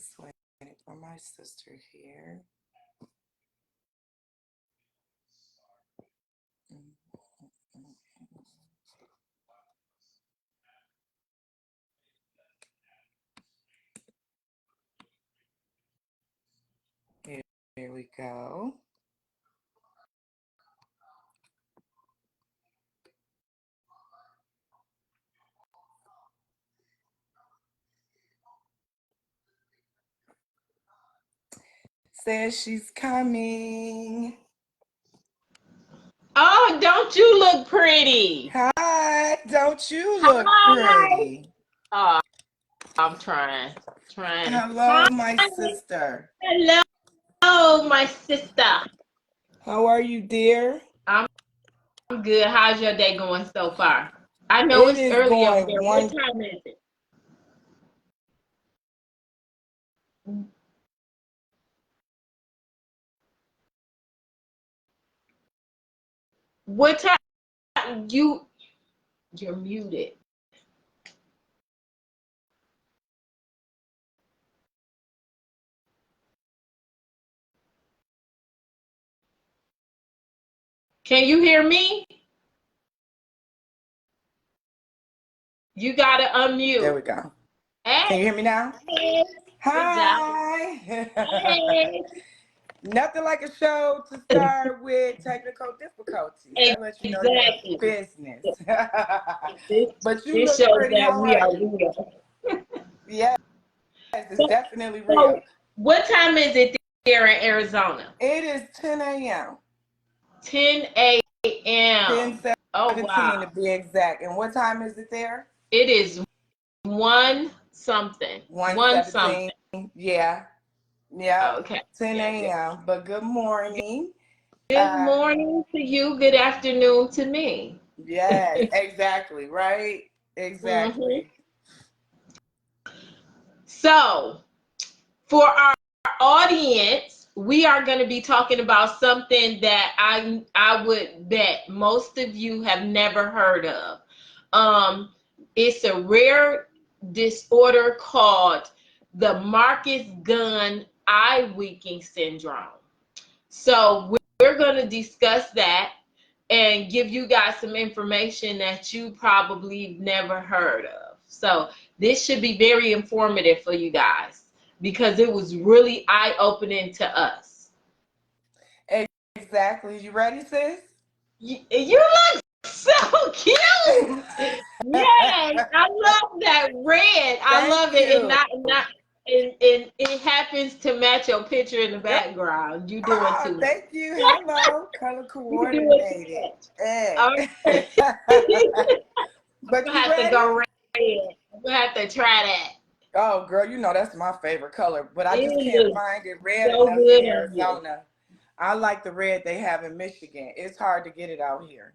Just waiting for my sister here. Here we go. Says she's coming. Oh, don't you look pretty? Hi, don't you look Hi. pretty? Oh, I'm trying. Hello, my sister. Hello, my sister. How are you, dear? I'm good. How's your day going so far? I know It it's is early over going there. What time is it? What time? You're muted. Can you hear me? You gotta There unmute. we go. Can Hey, you hear me now? hey. Good job. Hi. Hey. Nothing like a show to start with technical difficulties. That lets you know you're in Exactly. business. This, But you this look shows pretty. that How we are are you? real. Yes, it's So, definitely so real. what time is it there in Arizona? It is 10 a.m. 10 a.m. Oh, 10:17 to wow. be exact. And what time is it there? It is one something. One 1:17. something. Yeah. Yep. Okay. 10 Yeah. a.m. But good morning. Good Uh, morning to you. Good afternoon to me. yes, exactly, right? hmm Exactly. So, for our audience, we are going to be talking about something that I would bet most of you have never heard of. Um, it's a rare disorder called the Marcus Gunn eye weakening syndrome. So we're going to discuss that and give you guys some information that you probably never heard of. So this should be very informative for you guys because it was really eye-opening to us. Exactly. You ready, sis? You look so cute. Yes, I love that red. I Thank love it, and you. not and it happens to match your picture in the background. You doing Oh, too much. thank you. Hello. Color You doing too coordinated. much. Eh. All right. I'm But gonna you have to ready? go red. I'm gonna have to try that. Oh, girl, you know that's my favorite color, but I just It can't looks find it red so enough in good on you. Arizona. I like the red they have in Michigan. It's hard to get it out here.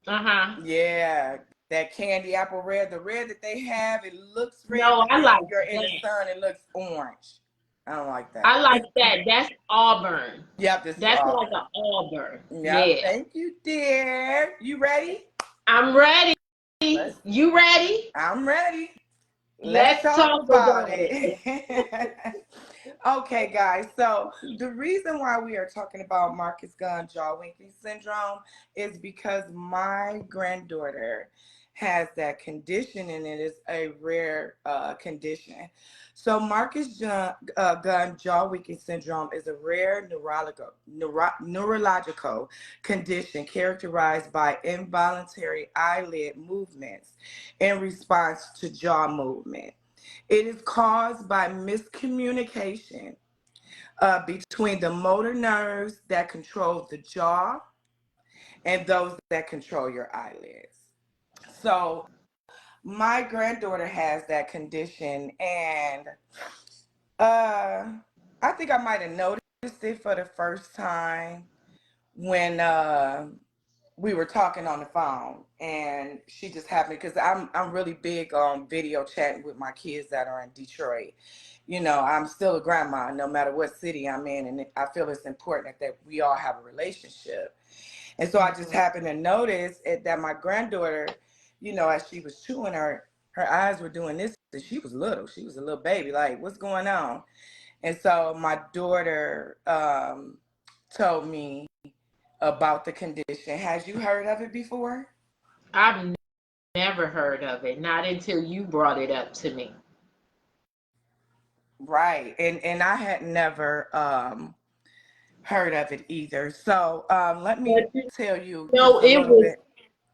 Uh-huh. Yeah, that candy apple red, the red that they have, it looks red, No, but I then like when you're in the that. sun, it looks orange. I don't like I that. like that. That's Auburn. Yep, this is That's like Auburn. an Auburn. Yep, Yeah. thank you, dear. You ready? I'm ready. Let's. You ready? I'm ready. Let's Let's talk talk about about it. it. Okay, guys. So the reason why we are talking about Marcus Gunn Jaw syndrome is because my granddaughter has that condition, and it is a rare condition. So Gunn Jaw syndrome is a rare neurological condition characterized by involuntary eyelid movements in response to jaw movement. It is caused by miscommunication between the motor nerves that control the jaw and those that control your eyelids. So, my granddaughter has that condition, and uh, I think I might have noticed it for the first time when we were talking on the phone, and she just happened because I'm really big on video chatting with my kids that are in Detroit. You know, I'm still a grandma no matter what city I'm in, and I feel it's important that we all have a relationship. And so I just Mhm. happened to notice that my granddaughter, you know, as she was chewing her her eyes were doing this, and she was little. She was a little baby. Like, what's going on? And so my daughter told me about the condition. Has you heard of it before? I've never heard of it, not until you brought it up to me. Right. And I had never heard of it either. So let But me tell you just no, a it little was, bit.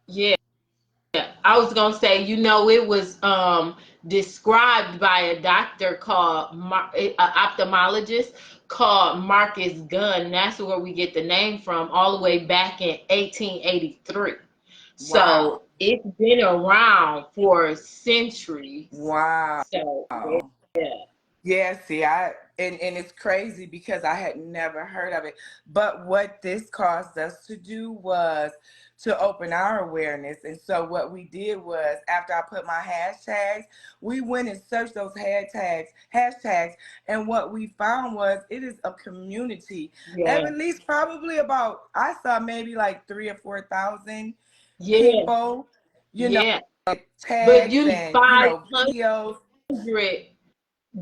yeah. I was gonna say, it was described by a doctor called ophthalmologist called Marcus Gunn. That's where we get the name from, all the way back in 1883. Wow. So it's been around for centuries. Wow. So yeah, Yeah, see, and it's crazy because I had never heard of it. But what this caused us to do was to open our awareness. And so what we did was after I put my hashtags, we went and searched those hashtags, and what we found was it is a community. yeah, At least probably about I saw maybe like 3 or 4 thousand yeah, people, you know, yeah. But tags and 500 videos.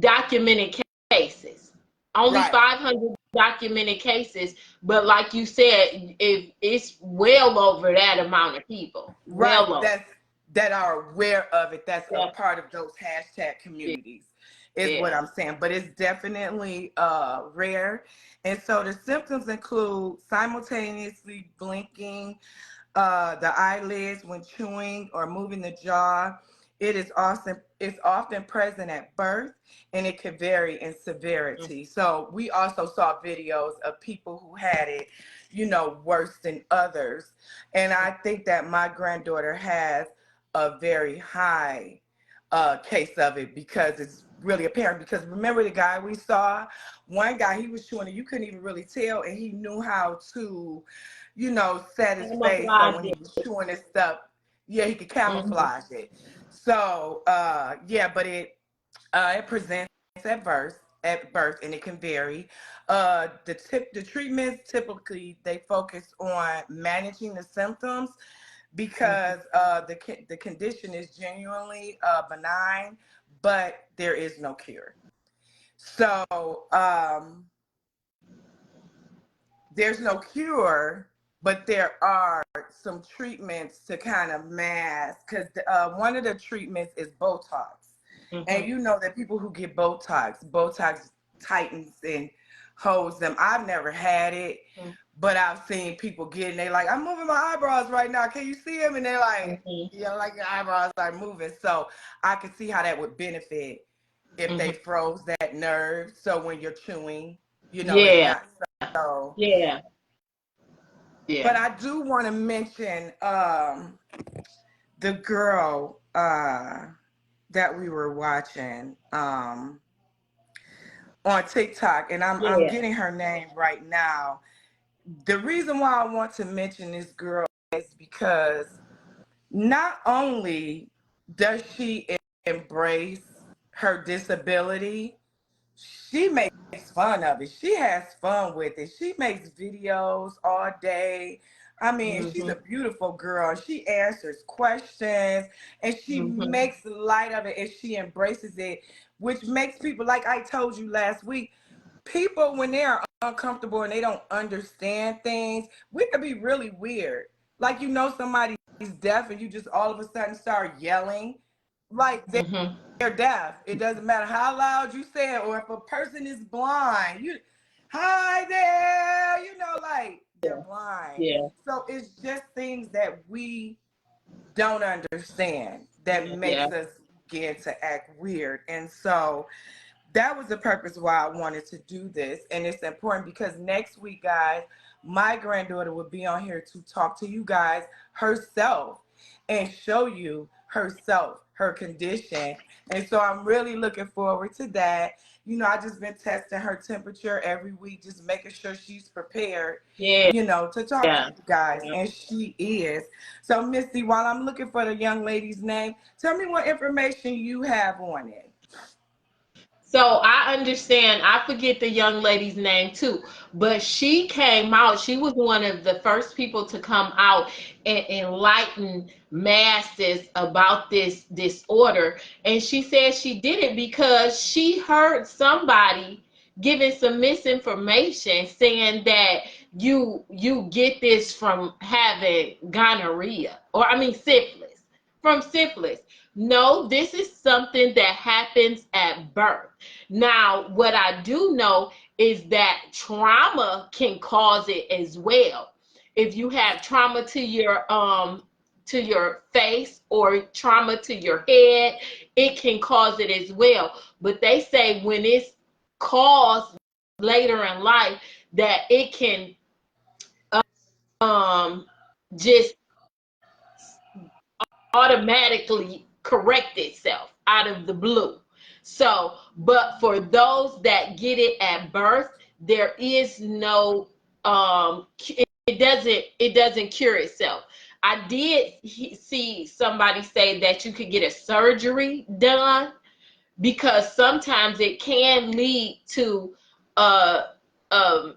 documented cases. Only Right. 500 documented cases, but like you said, if it's well over that amount of people, Right, well over. that are aware of it, that's a Yeah, part of those hashtag communities, is what yeah. I'm saying. But it's definitely rare. And so the symptoms include simultaneously blinking, the eyelids when chewing or moving the jaw. It's often present at birth, and it could vary in severity. So we also saw videos of people who had it, worse than others. And I think that my granddaughter has a very high case of it because it's really apparent. Because remember the guy we saw, one guy, he was chewing it, you couldn't even really tell, and he knew how to set his face so Camouflage when he it. was chewing his stuff, yeah, he could Mhm, camouflage it. So yeah, but it presents at birth and it can vary. The treatments typically they focus on managing the symptoms mhm. because the condition is genuinely benign, but there is no cure. So there's no cure, but there are some treatments to kind of mask because one of the treatments is Botox. And Mhm. you know that people who get Botox tightens and holds them. I've never had it, but I've seen people get it. And they like, I'm moving my eyebrows right now. Can you see them? And they're like, Mhm. yeah, like your eyebrows are moving. So I could see how that would benefit if they Mhm. froze that nerve. So when you're chewing, it's Yeah, not so. yeah, But yeah, I do want to mention the girl that we were watching on TikTok, and I'm yeah. getting her name right now. The reason why I want to mention this girl is because not only does she embrace her disability, she makes fun of it. She has fun with it. She makes videos all day. I mean, she's Mhm. a beautiful girl. She answers questions and she Mhm. makes light of it and she embraces it, which makes people, like I told you last week, people, when they are uncomfortable and they don't understand things, we could be really weird. Like, somebody's deaf and you just all of a sudden start yelling. Like, Mhm. they're deaf. It doesn't matter how loud you say it, or if a person is blind, hi there, like they're Yeah, blind. yeah, So it's just things that we don't understand that yeah, yeah, makes us begin to act weird. And so that was the purpose why I wanted to do this. And it's important because next week, guys, my granddaughter will be on here to talk to you guys herself and show you herself, her condition. And so I'm really looking forward to that. I just been testing her temperature every week, just making sure she's prepared, yeah, to talk to yeah. you guys. And she is. So, Misty, while I'm looking for the young lady's name, tell me what information you have on it. So I understand. I forget the young lady's name too, but she came out. She was one of the first people to come out and enlighten masses about this disorder. And she said she did it because she heard somebody giving some misinformation, saying that you get this from having gonorrhea, or I mean syphilis, from syphilis. No, this is something that happens at birth. Now, what I do know is that trauma can cause it as well. If you have trauma to your face or trauma to your head, it can cause it as well. But they say when it's caused later in life, that it can um just automatically correct itself out of the blue. So, but for those that get it at birth, there is no it doesn't cure itself. I did see somebody say that you could get a surgery done, because sometimes it can lead to uh, um,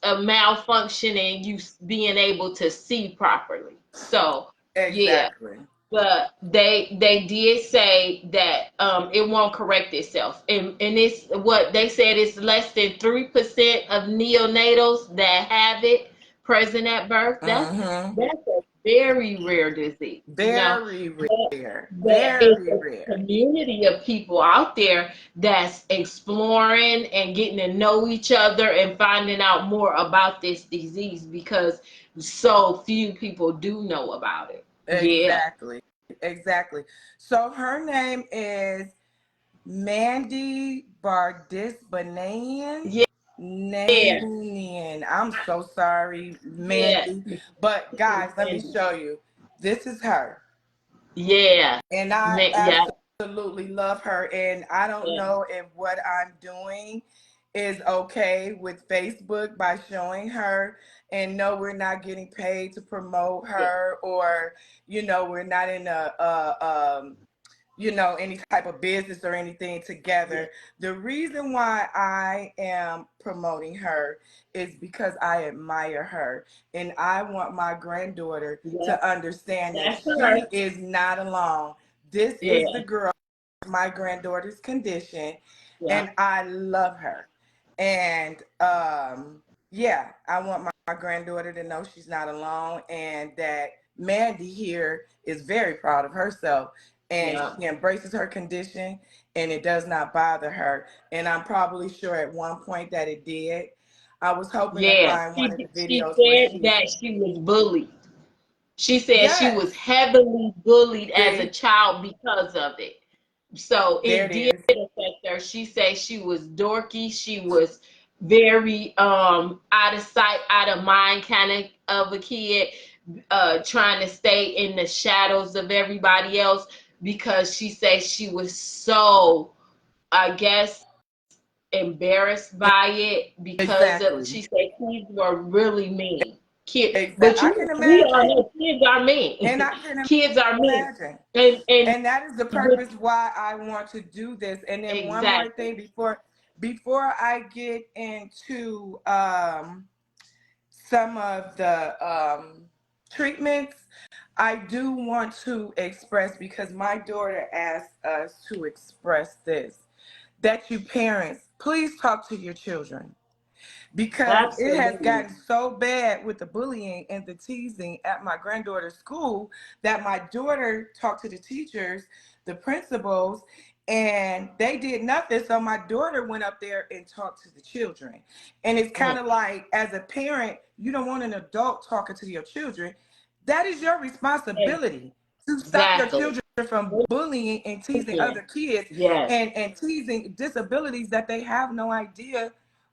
a malfunction and you being able to see properly. So, yeah, Exactly. but they did say that it won't correct itself, and it's what they said is less than 3% of neonatals that have it present at birth. Mm-hmm. That's a very rare disease, Very but rare. it's Very a rare. community of people out there that's exploring and getting to know each other and finding out more about this disease, because so few people do know about it. Yeah. Exactly. Exactly. So her name is Mandy Bardis Yeah. Nanian. I'm so sorry, Yeah. Mandy. But guys, let me show you. This is her. Yeah. And I Yeah. absolutely love her. And I don't Yeah. know if what I'm doing is okay with Facebook by showing her. And no, we're not getting paid to promote Yeah. her, or, we're not in any type of business or anything Yeah. together. The reason why I am promoting her is because I admire her, and I want my granddaughter Yeah. to understand that That's she her. is not alone. This is the Yeah. girl, my granddaughter's condition, Yeah. and I love her. And yeah, I want my granddaughter to know she's not alone, and that Mandy here is very proud of herself, and Yeah. she embraces her condition, and it does not bother her. And I'm probably sure at one point that it did. I was hoping to Yeah. find one of the She videos where said she's, that she was bullied. She said she was yes, heavily bullied as a see, child because of it. So there it it did is. affect her. She said she was dorky. She was very out of sight, out of mind kind of a kid, trying to stay in the shadows of everybody else, because she said she was so, I guess, embarrassed by it, because Exactly. she said kids were really mean. Exactly. But I can we all imagine. know kids are And mean. I can Kids are mean, imagine. and And that is the with purpose why I want to do this. And then one more exactly. thing before I get into some of the treatments, I do want to express, because my daughter asked us to express this, that you parents, please talk to your children, because it has Absolutely. gotten so bad with the bullying and the teasing at my granddaughter's school that my daughter talked to the teachers, the principals, and they did nothing. So my daughter went up there and talked to the children. And it's kind Mm, of like, as a parent, you don't want an adult talking to your children. That is your responsibility to stop your exactly. children from bullying and teasing Yeah. other kids, Yes. and teasing disabilities that they have no idea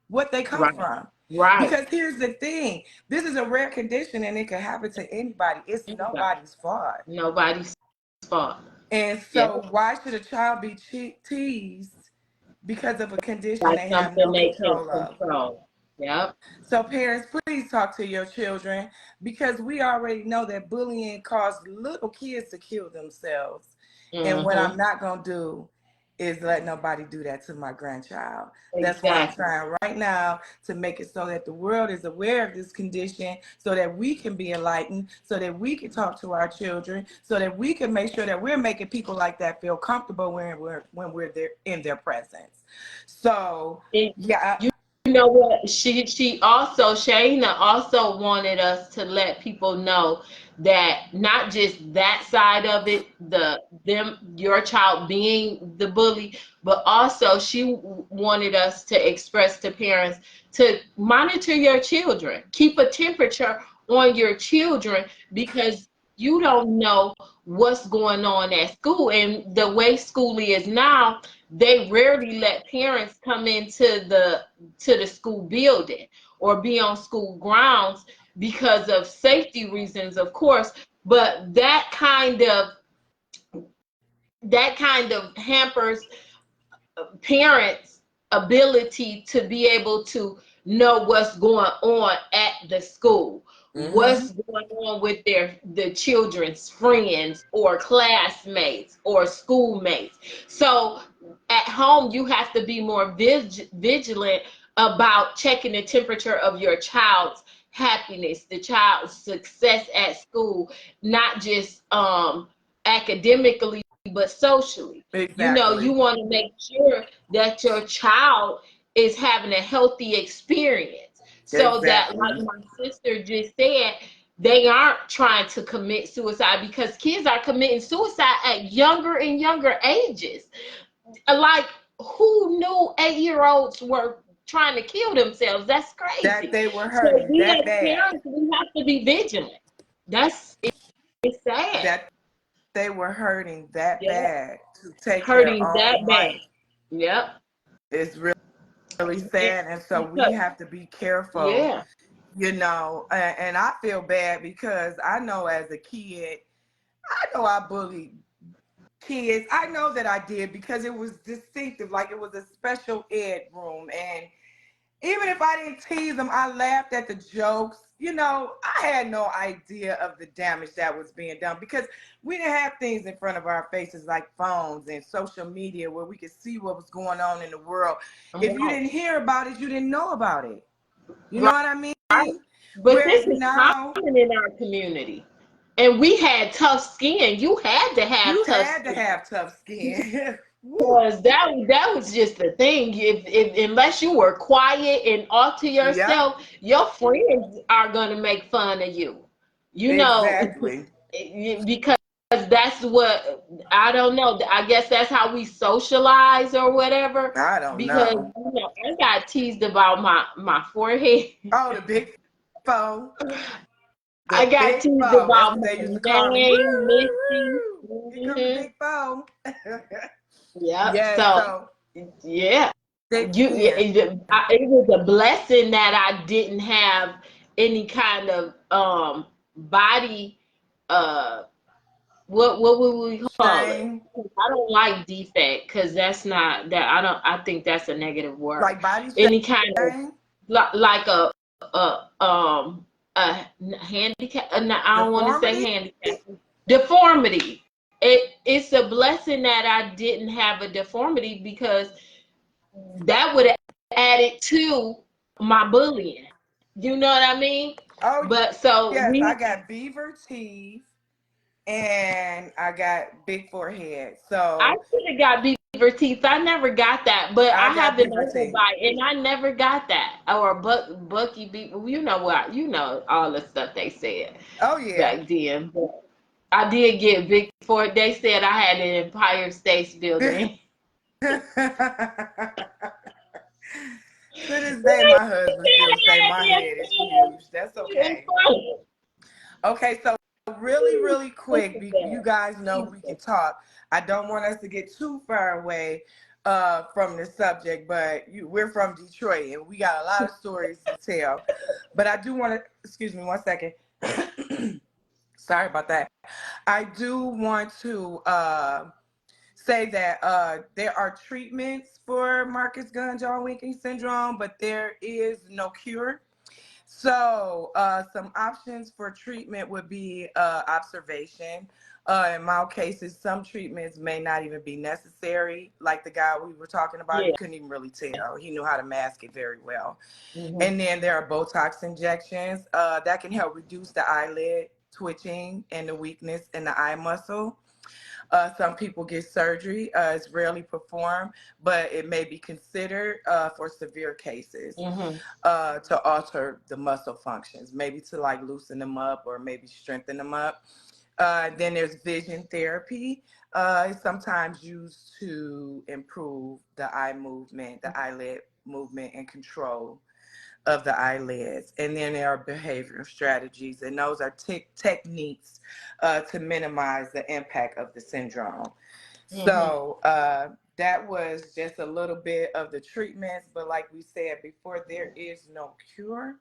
what they come Right. from. Right. Because here's the thing, this is a rare condition and it can happen to anybody. It's Anybody. nobody's fault. Nobody's fault. And Yeah. so, why should a child be teased because of a condition That's they have something no they can control of? control. Yep. So, parents, please talk to your children, because we already know that bullying caused little kids to kill themselves. And what Mm-hmm. I'm not going to do is let nobody do that to my grandchild. That's why I'm Exactly. trying right now to make it so that the world is aware of this condition, so that we can be enlightened, so that we can talk to our children, so that we can make sure that we're making people like that feel comfortable when we're there in their presence. So And yeah. you know what? She also Shayna also wanted us to let people know that not just that side of it, your child being the bully, but also she wanted us to express to parents to monitor your children, keep a temperature on your children, because you don't know what's going on at school. And the way school is now, they rarely let parents come into the school building or be on school grounds because of safety reasons, of course. But that kind of hampers parents' ability to be able to know what's going on at the school, Mm-hmm. what's going on with the children's friends or classmates or schoolmates. So at home, you have to be more vigilant about checking the temperature of your child's happiness, the child's success at school, not just academically, but socially. You Exactly. want to make sure that your child is having a healthy experience, so that, like Exactly. my sister just said, they aren't trying to commit suicide, because kids are committing suicide at younger and younger ages. Like, who knew 8-year-olds were trying to kill themselves? That's That crazy. they were So hurting we that as bad. parents, we have to be vigilant. That's It's sad. That they were hurting that Yeah, bad to take their hurting that own bad. life. Yep. It's really sad. And so we Because, have to be careful, yeah. and I feel bad because I know as a kid, I know I bullied kids. I know that I did because it was distinctive, like it was a special ed room. And even if I didn't tease them, I laughed at the jokes. I had no idea of the damage that was being done because we didn't have things in front of our faces like phones and social media where we could see what was going on in the world. If you Right. didn't hear about it, you didn't know about it. You know Right. what I mean? But Whereas this is now, common in our community. And we had tough skin. You had to have you tough had to skin. have tough skin. Woo. Because that was just the thing. If unless you were quiet and all to Yep, yourself, your friends are gonna make fun of you. You know, exactly. because that's what, I don't know. I guess that's how we socialize or whatever. I don't Because know. I got teased about my forehead. Oh, the big foe. I The got big teased foe. That's about what they my used to call me. Woo, name, woo, Missy. woo. Here come the Hmm. big foe. Yep. Yes, So so yeah, thick skin. it was a blessing that I didn't have any kind of body, uh what would we call it? Shame. I don't like defect, because that's not that, I think that's a negative word. Like body Any kind of, shame. like a handicap, no, I don't want to say Deformity. handicap, deformity. It's a blessing that I didn't have a deformity, because that would have added to my bullying. You know what I mean? Oh, But so yes, I got beaver teeth and I got big forehead. I So should have got beaver teeth. I never got that, but I I got have an beaver teeth. overbite, and I never got that. Or Bucky beaver. You know what? You know all the stuff they said Oh, yeah. back then. But I did get big for it. They said I had an Empire State Building. To this day, my husband still say my head is huge. That's okay. Okay, so really, really quick, you guys know we can talk. I don't want us to get too far away from the subject, but we're from Detroit and we got a lot of stories to tell. But I do want to, excuse me one second. Sorry about that. I do want to say that there are treatments for Marcus Gunn Jaw Winking syndrome, but there is no cure. So, some options for treatment would be observation. In my cases, some treatments may not even be necessary. Like the guy we were talking about, he Yeah. couldn't even really tell. He knew how to mask it very well. Mm-hmm. And then there are Botox injections that can help reduce the eyelid twitching and the weakness in the eye muscle. Some people get surgery. It's rarely performed, but it may be considered for severe cases Mm-hmm. to alter the muscle functions, maybe to like loosen them up or maybe strengthen them up. Then there's vision therapy. It's sometimes used to improve the eye movement, the eyelid movement and control of the eyelids. And then there are behavioral strategies, and those are techniques to minimize the impact of the syndrome. Mm-hmm. So that was just a little bit of the treatments, but like we said before, there is no cure.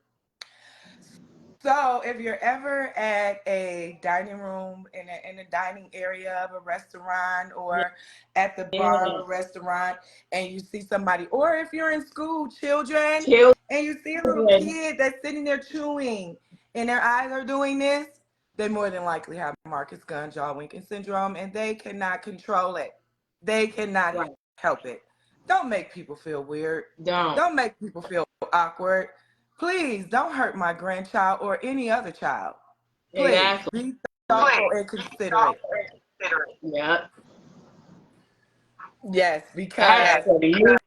So if you're ever at a dining room in a dining area of a restaurant or at the bar of a Yeah. restaurant and you see somebody, or if you're in school, children, and you see a little Children. kid that's sitting there chewing and their eyes are doing this, they more than likely have Marcus Gunn Jaw winking syndrome and they cannot control it. They cannot Right. help it. Don't make people feel weird. Don't. Don't make people feel awkward. Please don't hurt my grandchild or any other child. Please Exactly. be thoughtful and considerate. Yeah. Yes, because Absolutely.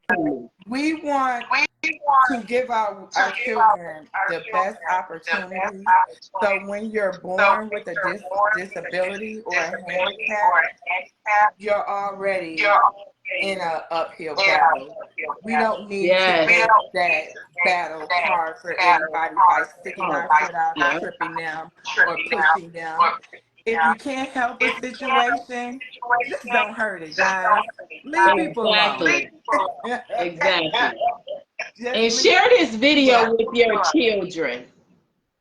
we want to give our children the best opportunities. So when you're born with a disability or a handicap, you're already in an uphill battle. We don't need to Yes. make that battle hard for anybody by sticking our foot out and Yeah. tripping them or pushing them. If you can't help a situation, just don't hurt it, guys. Leave people alone. Exactly. Exactly. Just And leave. share this video with your children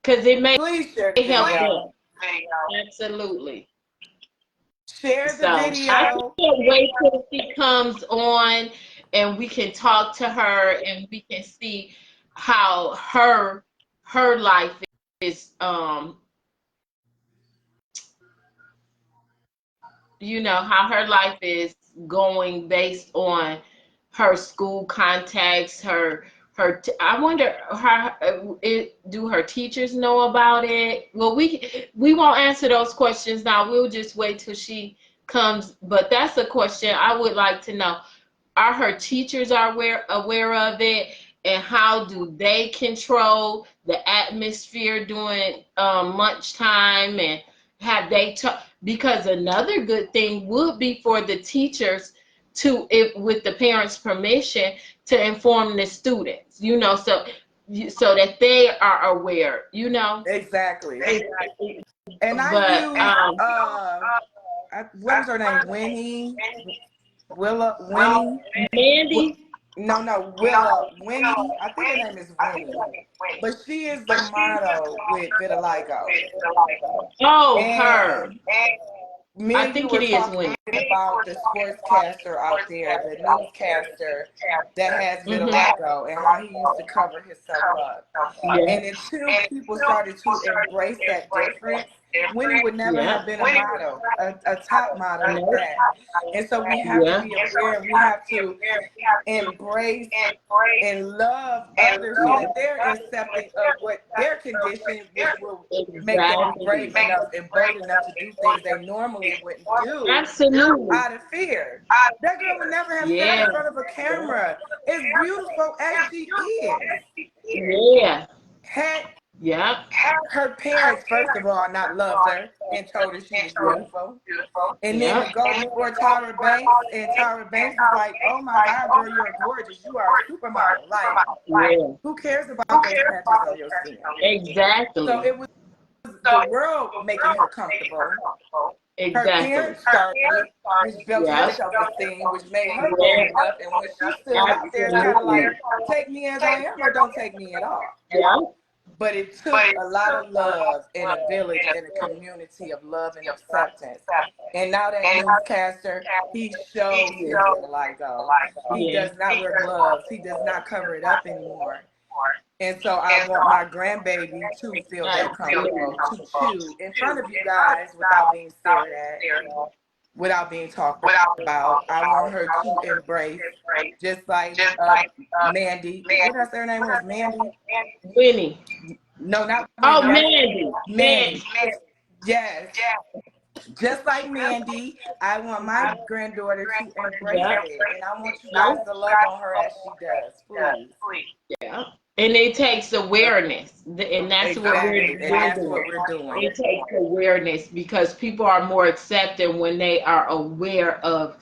because it may Please share the help video. them. Absolutely. Share the So I can't video. wait till she comes on and we can talk to her and we can see how her life is how her life is going based on her school contacts, I wonder how do her teachers know about it? Well, we won't answer those questions now. We'll just wait till she comes. But that's a question I would like to know. Are her teachers aware of it, and how do they control the atmosphere during lunchtime, and have they because another good thing would be for the teachers to, if with the parents permission, to inform the students, so that they are aware. Exactly. And I But use what is her name? Winnie, Willa, Winnie. Mandy. No, Willa, Winnie. I think her name is Winnie, but she is the model with vitiligo. Oh, her. And me I and you think were it is talking Winnie. about the sportscaster out there, the newscaster that has Mm-hmm. vitiligo, and how he used to cover himself up. Yeah. And until people started to embrace that difference, Winnie would never Yeah. have been a model, a top model at No. that. And so we have to Yeah. be aware, we have to embrace and love others so that they're accepting of what their condition, which will make them Exactly. brave enough and bold enough to do things they normally wouldn't do Absolutely. out of fear. That girl would never have sat Yeah. in front of a camera, as beautiful as she is. Yeah. Had Yep. her parents, first of all, not loved her and told her she was beautiful. And then to Yep. go before Tyra Banks, and Tyra Banks was like, "Oh my God, girl, you're gorgeous. You are a supermodel." Like, Yeah. who cares about those patches on your skin? Exactly. So it was the world making her comfortable. Her Exactly. parents started, which built her Yeah. self-esteem, which made her bold enough. And when she stood out there, it's kind of like, Absolutely. take me as I am or don't take me at all. Yeah. But it took a lot of love and a village and a community of love and acceptance. And now that newscaster, he shows his vitiligo. He Yeah. does not wear gloves. He does not cover it up anymore. And so I want my grandbaby to feel that comfortable to chew in front of you guys without being stared at, without being talked about. I want her to embrace, just like Mandy. What did I say her name was? Mandy? Winnie. No, not Oh, Wendy. Mandy. Mandy. Yes. Just like Mandy, I want my granddaughter to embrace Yeah. it. And I want you guys to love on her as she does, please. Yeah. And it takes awareness. And that's what Exactly. And that's doing. what we're doing. It takes awareness because people are more accepting when they are aware of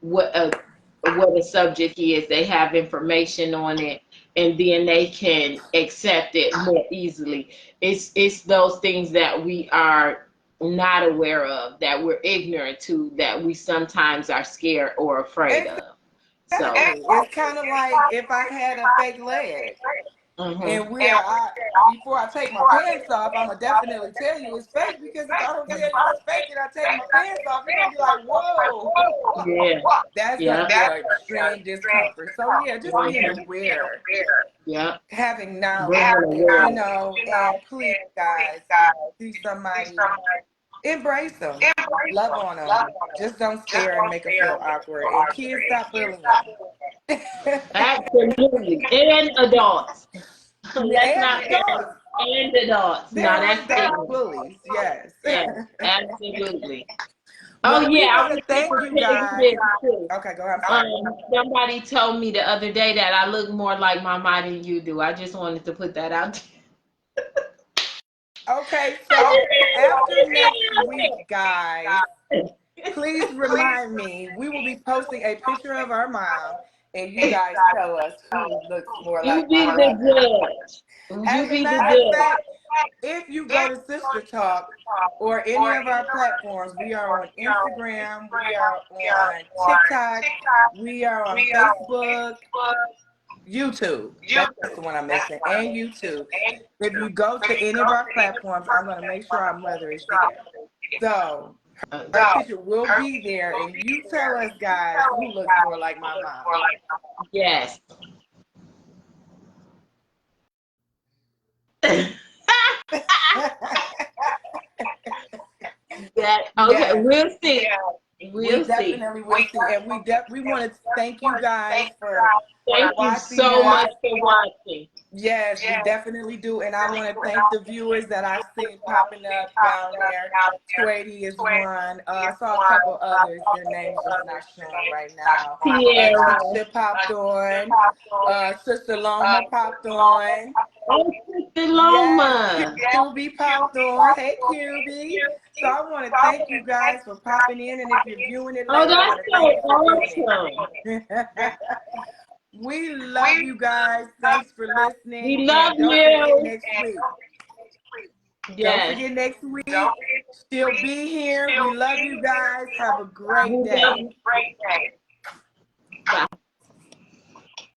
what a subject is. They have information on it, and then they can accept it more easily. It's those things that we are not aware of, that we're ignorant to, that we sometimes are scared or afraid of. So It's kind of like if I had a fake leg. And before I take my pants off, I'm gonna definitely tell you it's fake, because if I don't tell you it's fake and I take my pants off, you're gonna be like, whoa. yeah, That's gonna be an extreme discomfort. So yeah, just being aware, yeah, having knowledge, and please guys, see somebody, embrace them, love on them. Just don't stare and make them feel awkward. And kids, stop bullying. absolutely, and adults. Let's not adults. And adults. There No, are that's adult bullies, yes. Yeah, absolutely. Well, we I want was to thank you thinking guys. this too. Okay, go ahead. I'm sorry. Somebody told me the other day that I look more like Mama than you do. I just wanted to put that out there. Okay, so after next week, guys, please remind me. We will be posting a picture of our mom, and you guys tell us who looks more like You be my the mother. judge. As a matter of fact, if you go to Sister Talk or any of our platforms, we are on Instagram, we are on TikTok, we are on Facebook, YouTube. That's the one I'm missing, and YouTube. If you go to any of our platforms, I'm going to make sure our mother is there. So her picture will be there, and you tell us, guys, who looks more like my mom. Yes. Okay, we'll see. We definitely will see, and we want to thank you guys for Thank you so much for watching. Yes, we definitely do, and I want to thank the viewers that I've seen popping up down there. Twady is one. I saw a couple others. Their names just not showing right now. Tisha popped on. Sister Loma popped on. Oh, Sister Loma. Yes, QB popped on. Hey, QB. So I want to thank you guys for popping in, and if you're viewing it later, that's so awesome. We love you guys. Thanks for listening. We love you. Forget next week. Yes. Don't forget next week. She'll be here. We love you guys. Have a great day.